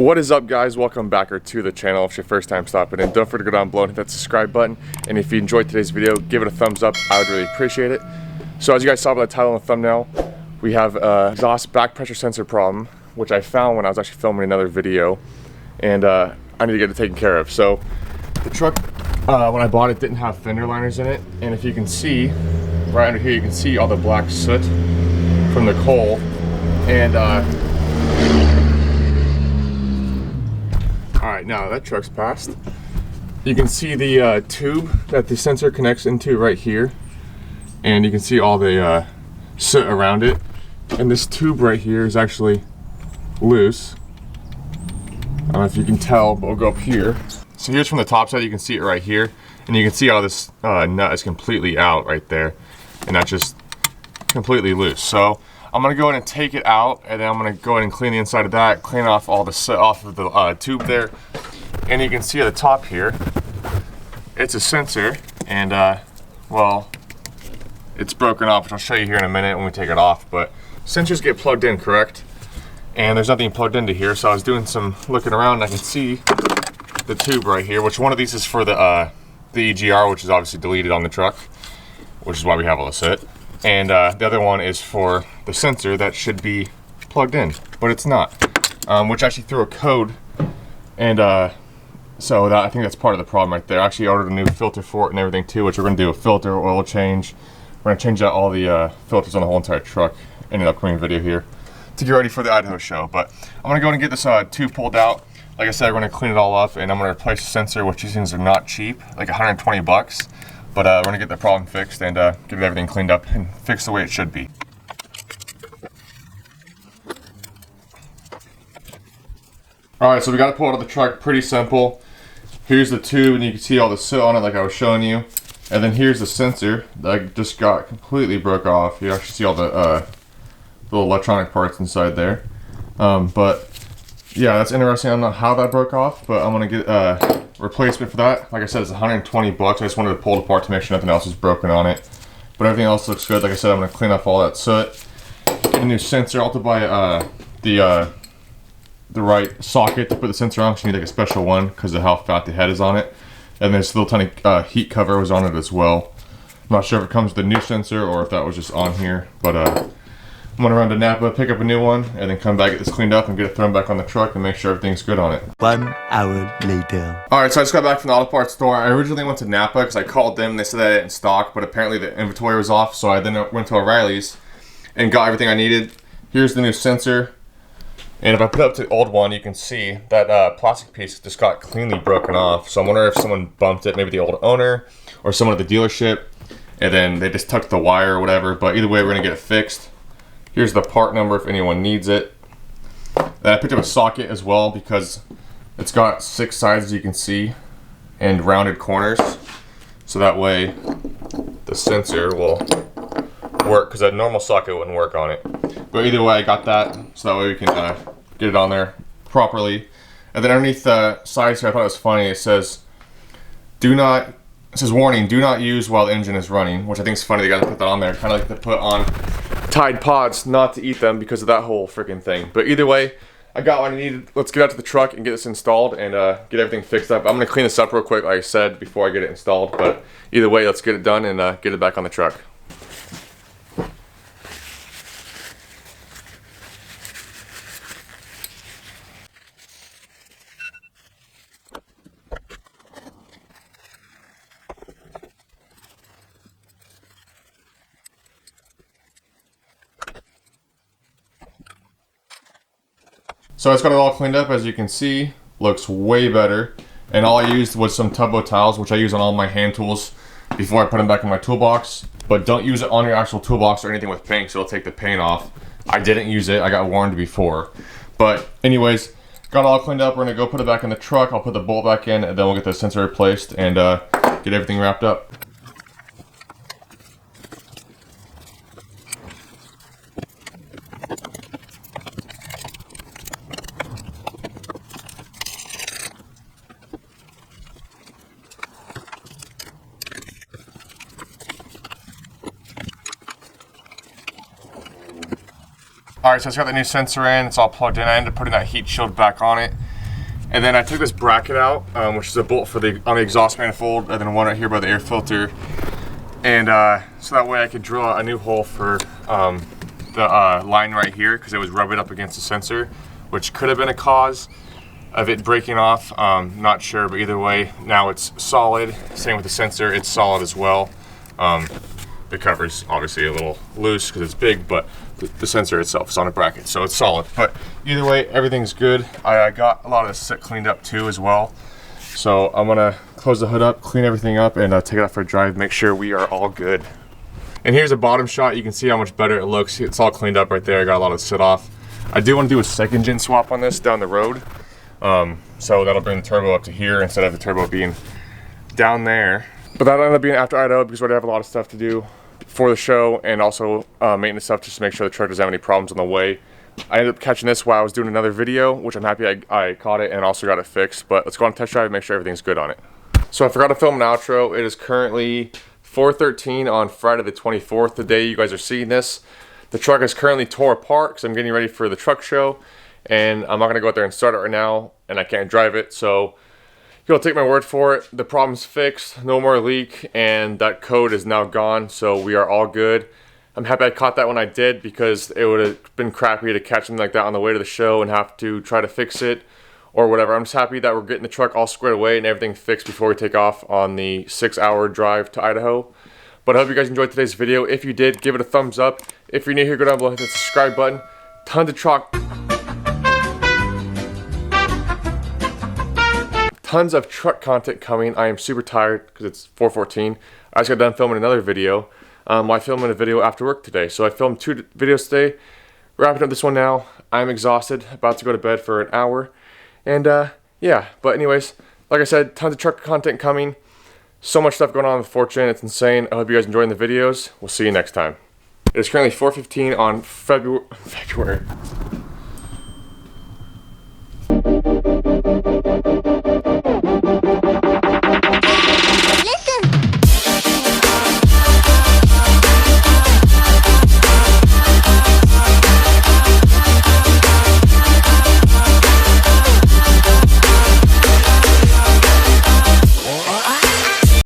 What is up, guys? Welcome back to the channel. If it's your first time stopping in, don't forget to go down below and hit that subscribe button. And if you enjoyed today's video, give it a thumbs up. I would really appreciate it. So as you guys saw by the title and the thumbnail, we have exhaust back pressure sensor problem, which I found when I was actually filming another video, and I need to get it taken care of. So the truck, when I bought it, didn't have fender liners in it, and if you can see right under here, you can see all the black soot from the coal. And all right, now that truck's passed. You can see the tube that the sensor connects into right here, and you can see all the soot around it. And this tube right here is actually loose. I don't know if you can tell, but we'll go up here. So here's from the top side, you can see it right here, and you can see how this nut is completely out right there, and that's just completely loose. So I'm gonna go ahead and take it out, and then I'm gonna go ahead and clean the inside of that, clean off all the soot off of the tube there. And you can see at the top here, it's a sensor, and well, it's broken off, which I'll show you here in a minute when we take it off. But sensors get plugged in, correct? And there's nothing plugged into here, so I was doing some looking around, and I can see the tube right here, which one of these is for the EGR, which is obviously deleted on the truck, which is why we have all the soot. And the other one is for the sensor that should be plugged in, but it's not, which actually threw a code. And so that, I think that's part of the problem right there. I actually ordered a new filter for it and everything too, which we're going to do a filter, oil change. We're going to change out all the filters on the whole entire truck in an upcoming video here to get ready for the Idahos show. But I'm going to go ahead and get this tube pulled out. Like I said, we're going to clean it all up, and I'm going to replace the sensor, which these things are not cheap, like 120 bucks. But we're going to get the problem fixed and get everything cleaned up and fixed the way it should be. Alright, so we got to pull it out of the truck. Pretty simple. Here's the tube, and you can see all the soot on it like I was showing you. And then here's the sensor that just got completely broke off. You actually see all the little electronic parts inside there. But yeah, that's interesting. I don't know how that broke off, but I'm going to get replacement for that. Like I said, it's 120 bucks. I just wanted to pull it apart to make sure nothing else is broken on it. But everything else looks good. Like I said, I'm going to clean off all that soot. Get a new sensor. I'll have to buy the right socket to put the sensor on, because you need like a special one because of how fat the head is on it. And this little tiny heat cover was on it as well. I'm not sure if it comes with the new sensor or if that was just on here, but I'm gonna run to Napa, pick up a new one, and then come back, get this cleaned up, and get it thrown back on the truck and make sure everything's good on it. 1 hour later. Alright, so I just got back from the auto parts store. I originally went to Napa because I called them and they said they had it in stock, but apparently the inventory was off, so I then went to O'Reilly's and got everything I needed. Here's the new sensor. And if I put it up to the old one, you can see that plastic piece just got cleanly broken off. So I'm wondering if someone bumped it, maybe the old owner or someone at the dealership, and then they just tucked the wire or whatever. But either way, we're gonna get it fixed. Here's the part number if anyone needs it. Then I picked up a socket as well because it's got 6 sides, as you can see, and rounded corners. So that way the sensor will work, because a normal socket wouldn't work on it. But either way, I got that, so that way we can get it on there properly. And then underneath the sides here, I thought it was funny. It says, warning, do not use while the engine is running, which I think is funny. They got to put that on there, kind of like they put on Tide Pods not to eat them because of that whole freaking thing. But either way, I got what I needed. Let's get out to the truck and get this installed and get everything fixed up. I'm going to clean this up real quick, like I said, before I get it installed. But either way, let's get it done and get it back on the truck. So it's got it all cleaned up, as you can see. Looks way better. And all I used was some tubbo towels, which I use on all my hand tools before I put them back in my toolbox. But don't use it on your actual toolbox or anything with paint, so it'll take the paint off. I didn't use it, I got warned before. But anyways, got it all cleaned up. We're gonna go put it back in the truck. I'll put the bolt back in, and then we'll get the sensor replaced and get everything wrapped up. Alright, so it's got the new sensor in, it's all plugged in. I ended up putting that heat shield back on it. And then I took this bracket out, which is a bolt for on the exhaust manifold, and then one right here by the air filter. And so that way I could drill a new hole for the line right here, because it was rubbing up against the sensor, which could have been a cause of it breaking off. Not sure, but either way, now it's solid. Same with the sensor, it's solid as well. The cover's obviously a little loose because it's big, but the sensor itself is on a bracket, so it's solid. But either way, everything's good. I got a lot of this set cleaned up too as well. So I'm gonna close the hood up, clean everything up, and take it out for a drive, make sure we are all good. And here's a bottom shot. You can see how much better it looks. It's all cleaned up right there. I got a lot of sit off. I do want to do a second gen swap on this down the road. So that'll bring the turbo up to here instead of the turbo being down there. But that'll end up being after Idaho because we already have a lot of stuff to do for the show, and also maintenance stuff just to make sure the truck doesn't have any problems on the way. I ended up catching this while I was doing another video, which I'm happy I caught it and also got it fixed. But let's go on a test drive and make sure everything's good on it. So I forgot to film an outro. It is currently 4:13 on Friday the 24th, the day you guys are seeing this. The truck is currently tore apart because I'm getting ready for the truck show, and I'm not going to go out there and start it right now, and I can't drive it. So you'll take my word for it. The problem's fixed, no more leak, and that code is now gone, so we are all good. I'm happy I caught that when I did, because it would have been crappy to catch something like that on the way to the show and have to try to fix it or whatever. I'm just happy that we're getting the truck all squared away and everything fixed before we take off on the 6-hour drive to Idaho. But I hope you guys enjoyed today's video. If you did, give it a thumbs up. If you're new here, go down below, hit the subscribe button. Tons of truck content coming. I am super tired because it's 4:14. I just got done filming another video. I filmed a video after work today. So I filmed 2 videos today. Wrapping up this one now. I'm exhausted, about to go to bed for an hour. And yeah, but anyways, like I said, tons of truck content coming. So much stuff going on with Fortune, it's insane. I hope you guys enjoying the videos. We'll see you next time. It is currently 4:15 on February